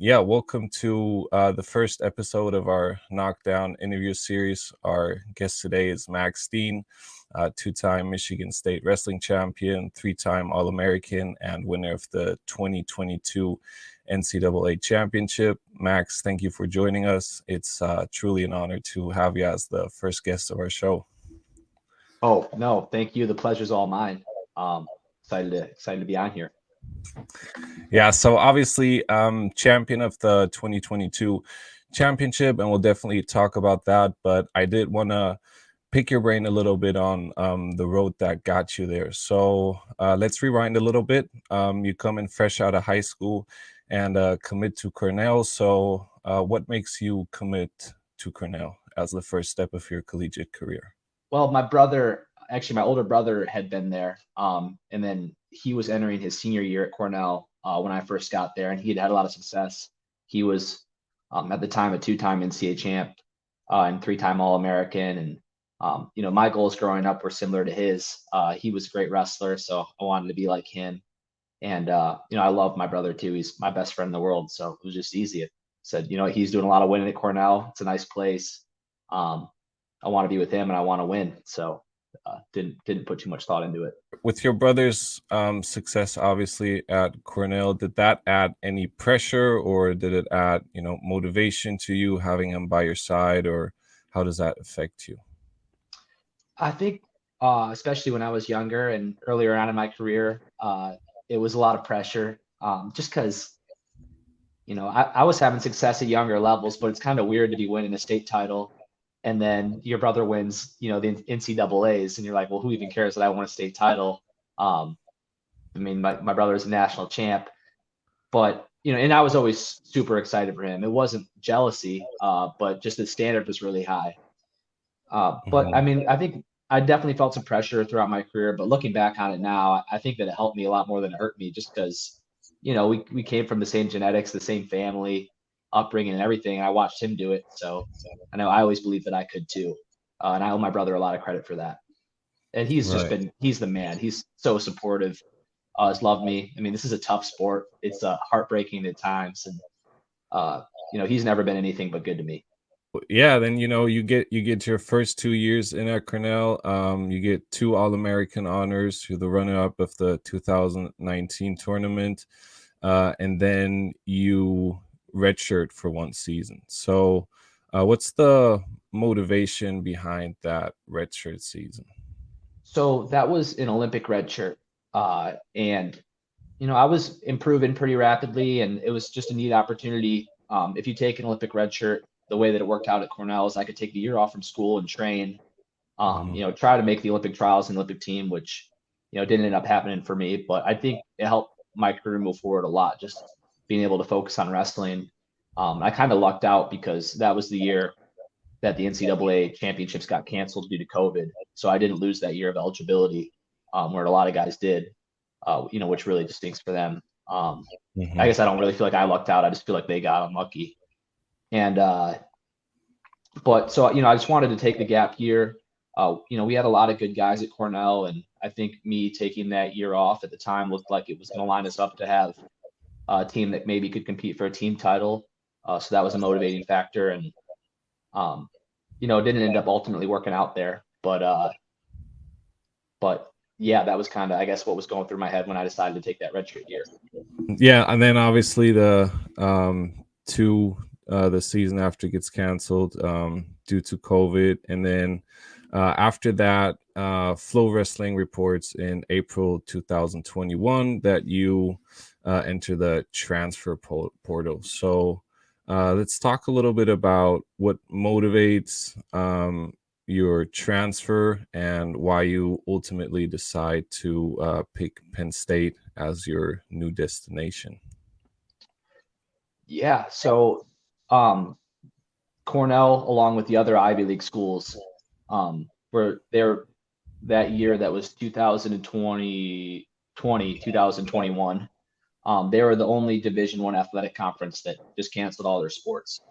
Welcome to the first episode of our Knockdown Interview Series. Our guest today is Max Steen, two-time Michigan State Wrestling champion, three-time All-American, and winner of the 2022 NCAA Championship. Max, thank you for joining us. It's truly an honor to have you as the first guest of our show. Oh, no, thank you. The pleasure's all mine. Excited to be on here. Yeah, so obviously champion of the 2022 championship, and we'll definitely talk about that. But I did want to pick your brain a little bit on the road that got you there. So let's rewind a little bit. You come in fresh out of high school and commit to Cornell. So what makes you commit to Cornell as the first step of your collegiate career? Well, my older brother had been there, and then he was entering his senior year at Cornell when I first got there, and he had a lot of success. He was at the time a two-time NCAA champ and three-time All-American, and my goals growing up were similar to his. He was a great wrestler, so I wanted to be like him. And I love my brother too. He's my best friend in the world, so it was just easy. I said, he's doing a lot of winning at Cornell. It's a nice place. I want to be with him and I want to win. So didn't put too much thought into it. With your brother's success, obviously at Cornell, did that add any pressure, or did it add, motivation to you having him by your side, or how does that affect you? I think, especially when I was younger and earlier on in my career, it was a lot of pressure. Just because, I was having success at younger levels, but it's kind of weird to be winning a state title and then your brother wins, the NCAAs, and you're like, well, who even cares that I won a state title? My brother is a national champ, but and I was always super excited for him. It wasn't jealousy, but just the standard was really high. But I think I definitely felt some pressure throughout my career, but looking back on it now, I think that it helped me a lot more than it hurt me, just because, we came from the same genetics, the same family upbringing and everything, and I watched him do it. So I know I always believed that I could too. And I owe my brother a lot of credit for that. And he's he's the man. He's so supportive. Has loved me. This is a tough sport. It's heartbreaking at times. And, he's never been anything but good to me. Yeah, then you get your first 2 years in at Cornell. You get 2 All-American honors. You're the runner-up of the 2019 tournament, and then you redshirt for 1 season. So, what's the motivation behind that redshirt season? So that was an Olympic redshirt, and I was improving pretty rapidly, and it was just a neat opportunity. If you take an Olympic redshirt, the way that it worked out at Cornell is I could take the year off from school and train, try to make the Olympic trials and Olympic team, which, didn't end up happening for me. But I think it helped my career move forward a lot, just being able to focus on wrestling. I kind of lucked out because that was the year that the NCAA championships got canceled due to COVID. So I didn't lose that year of eligibility, where a lot of guys did, which really just stinks for them. I guess I don't really feel like I lucked out. I just feel like they got unlucky. And but so I just wanted to take the gap year. We had a lot of good guys at Cornell, and I think me taking that year off at the time looked like it was going to line us up to have a team that maybe could compete for a team title. So that was a motivating factor, and it didn't end up ultimately working out there. But yeah, that was kind of, I guess, what was going through my head when I decided to take that redshirt year. Yeah, and then obviously the season after gets canceled due to COVID, and then after that, Flow Wrestling reports in April 2021 that you enter the transfer portal. So let's talk a little bit about what motivates your transfer and why you ultimately decide to pick Penn State as your new destination. Yeah, so Cornell, along with the other Ivy League schools, were there that year that was 2021. They were the only Division I athletic conference that just canceled all their sports,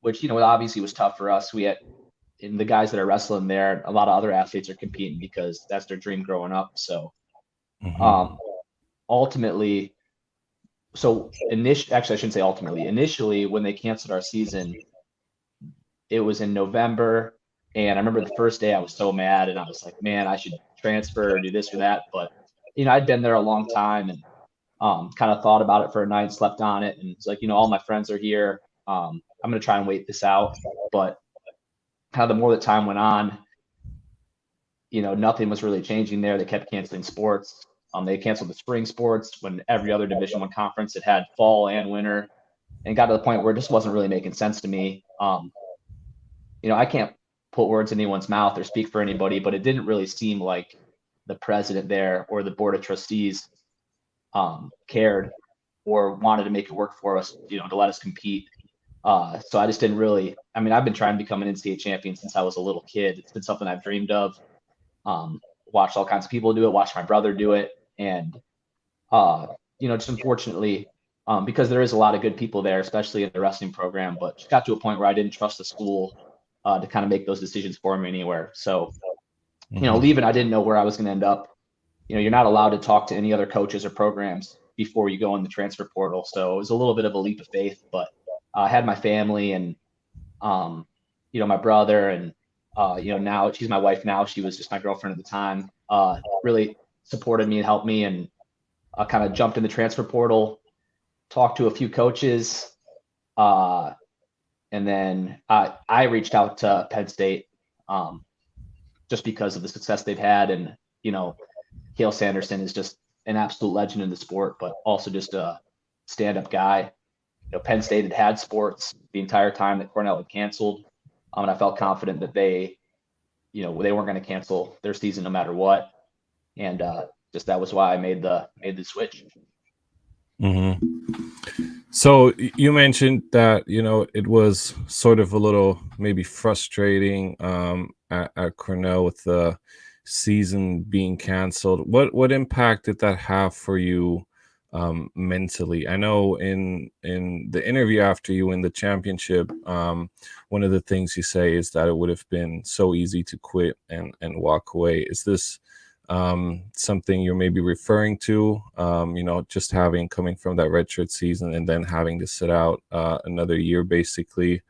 which obviously was tough for us. We had the guys that are wrestling there. A lot of other athletes are competing because that's their dream growing up. So ultimately, actually, I shouldn't say ultimately. Initially, when they canceled our season, it was in November, and I remember the first day I was so mad, and I was like, man, I should transfer or do this or that. But I'd been there a long time, and kind of thought about it for a night, slept on it, and it's like, all my friends are here. I'm gonna try and wait this out. But kind of the more that time went on, nothing was really changing there. They kept canceling sports. They canceled the spring sports when every other Division I conference had fall and winter, and got to the point where it just wasn't really making sense to me. I can't put words in anyone's mouth or speak for anybody, but it didn't really seem like the president there or the board of trustees cared or wanted to make it work for us, to let us compete. So I just didn't really. I mean, I've been trying to become an NCAA champion since I was a little kid. It's been something I've dreamed of. Watched all kinds of people do it. Watched my brother do it, and just unfortunately, because there is a lot of good people there, especially in the wrestling program, but just got to a point where I didn't trust the school to kind of make those decisions for me anywhere. So, leaving, I didn't know where I was going to end up. You're not allowed to talk to any other coaches or programs before you go in the transfer portal. So it was a little bit of a leap of faith, but I had my family and, my brother and, now she's my wife now. She was just my girlfriend at the time, really supported me and helped me, and kind of jumped in the transfer portal, talked to a few coaches. And then I reached out to Penn State just because of the success they've had. And, Cale Sanderson is just an absolute legend in the sport, but also just a stand-up guy. Penn State had sports the entire time that Cornell had canceled. And I felt confident that they weren't going to cancel their season no matter what. And just that was why I made the switch. So you mentioned that it was sort of a little maybe frustrating at Cornell with the season being canceled. What impact did that have for you mentally? I know in the interview after you win the championship, one of the things you say is that it would have been so easy to quit and walk away. Is this something you're maybe referring to, just coming from that redshirt season and then having to sit out another year basically,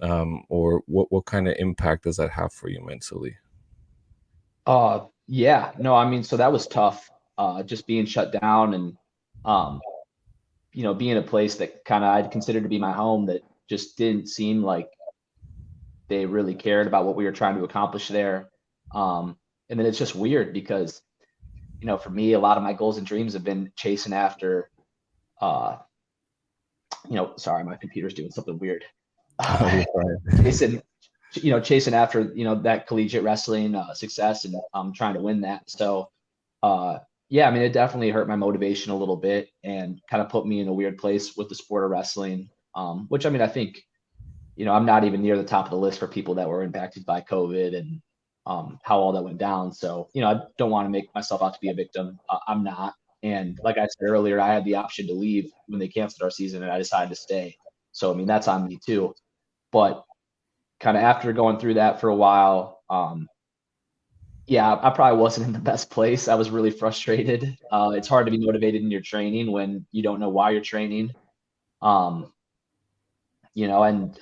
or what kind of impact does that have for you mentally? Yeah, no, I mean, so that was tough, just being shut down and, being in a place that kind of I'd considered to be my home that just didn't seem like they really cared about what we were trying to accomplish there. And then it's just weird because, for me, a lot of my goals and dreams have been chasing after, sorry, my computer's doing something weird. Chasing after, that collegiate wrestling success, and trying to win that. So, yeah, I mean, it definitely hurt my motivation a little bit and kind of put me in a weird place with the sport of wrestling. Which, I mean, I think, I'm not even near the top of the list for people that were impacted by COVID and how all that went down. So, I don't want to make myself out to be a victim. I'm not. And like I said earlier, I had the option to leave when they canceled our season, and I decided to stay. So, I mean, that's on me too. But kind of after going through that for a while, yeah, I probably wasn't in the best place. I was really frustrated. It's hard to be motivated in your training when you don't know why you're training. Um, and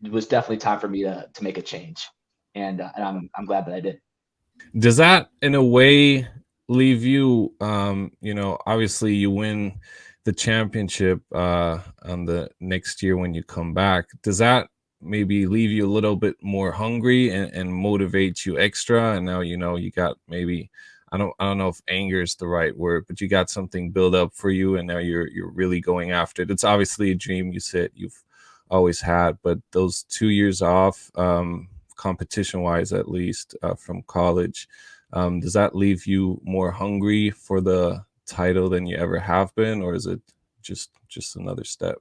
it was definitely time for me to make a change, and I'm glad that I did. Does that in a way leave you, obviously you win the championship on the next year when you come back, does that maybe leave you a little bit more hungry and motivate you extra? And now you got maybe, I don't know if anger is the right word, but you got something built up for you, and now you're really going after it. It's obviously a dream you said you've always had, but those 2 years off, competition wise at least, from college, does that leave you more hungry for the title than you ever have been, or is it just another step?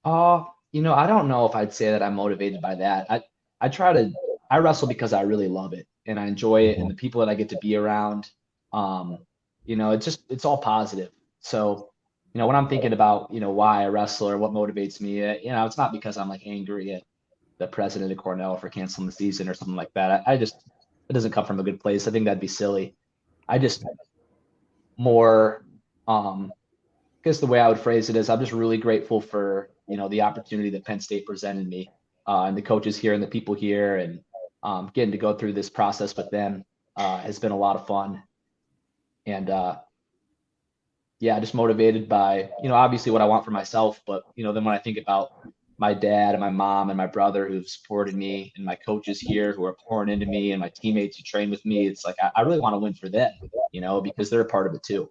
I don't know if I'd say that I'm motivated by that. I wrestle because I really love it and I enjoy it, and Mhm. the people that I get to be around, um, it's all positive. So, when I'm thinking about, why I wrestle or what motivates me, it's not because I'm like angry at the president of Cornell for canceling the season or something like that. I just, it doesn't come from a good place. I think that'd be silly. I just more, guess the way I would phrase it is I'm just really grateful for, the opportunity that Penn State presented me, and the coaches here and the people here, and getting to go through this process with them has been a lot of fun. And yeah, just motivated by, obviously what I want for myself, but, then when I think about my dad and my mom and my brother who've supported me and my coaches here who are pouring into me and my teammates who train with me, it's like I really want to win for them, because they're a part of it too.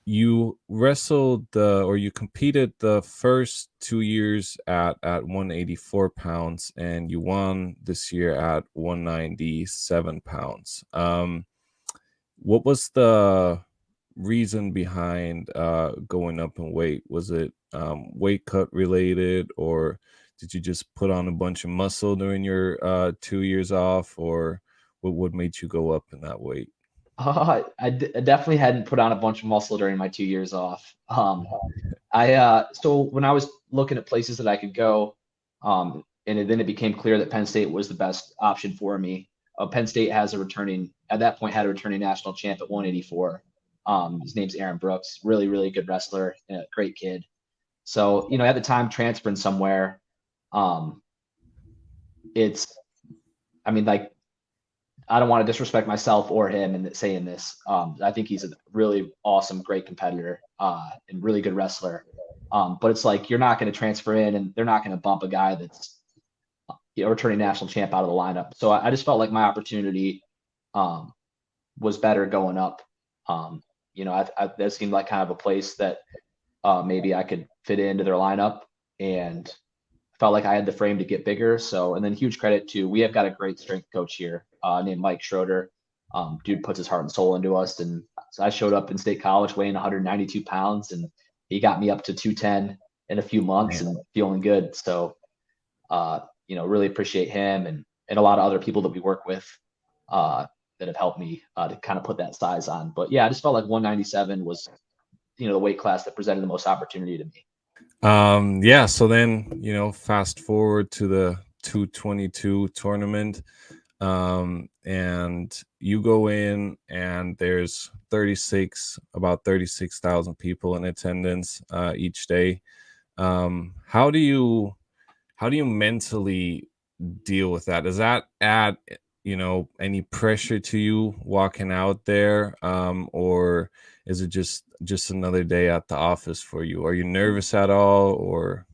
You wrestled or you competed the first 2 years at 184 pounds, and you won this year at 197 pounds. What was the reason behind going up in weight? Was it weight cut related, or did you just put on a bunch of muscle during your 2 years off, or what made you go up in that weight? I definitely hadn't put on a bunch of muscle during my 2 years off. So when I was looking at places that I could go, and then it became clear that Penn State was the best option for me. Penn State at that point had a returning national champ at 184. His name's Aaron Brooks, really, really good wrestler, great kid. So, at the time transferring somewhere, um, it's, I mean, like, I don't want to disrespect myself or him in saying this. I think he's a really awesome, great competitor, and really good wrestler. But it's like you're not going to transfer in, and they're not going to bump a guy that's returning national champ out of the lineup. So I just felt like my opportunity um, was better going up. That seemed like kind of a place that maybe I could fit into their lineup, and felt like I had the frame to get bigger. So, and then huge credit to, we have got a great strength coach here named Mike Schroeder. Dude puts his heart and soul into us. And so I showed up in State College weighing 192 pounds, and he got me up to 210 in a few months Man. and feeling good. So, really appreciate him and a lot of other people that we work with that have helped me to kind of put that size on. But yeah, I just felt like 197 was, the weight class that presented the most opportunity to me. Yeah, so then, fast forward to the 222 tournament, and you go in and there's about 36,000 people in attendance each day. How do you mentally deal with that? Does that add, any pressure to you walking out there, or is it just another day at the office for you? Are you nervous at all, or?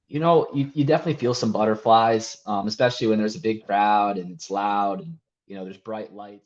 You definitely feel some butterflies, especially when there's a big crowd and it's loud and, there's bright lights.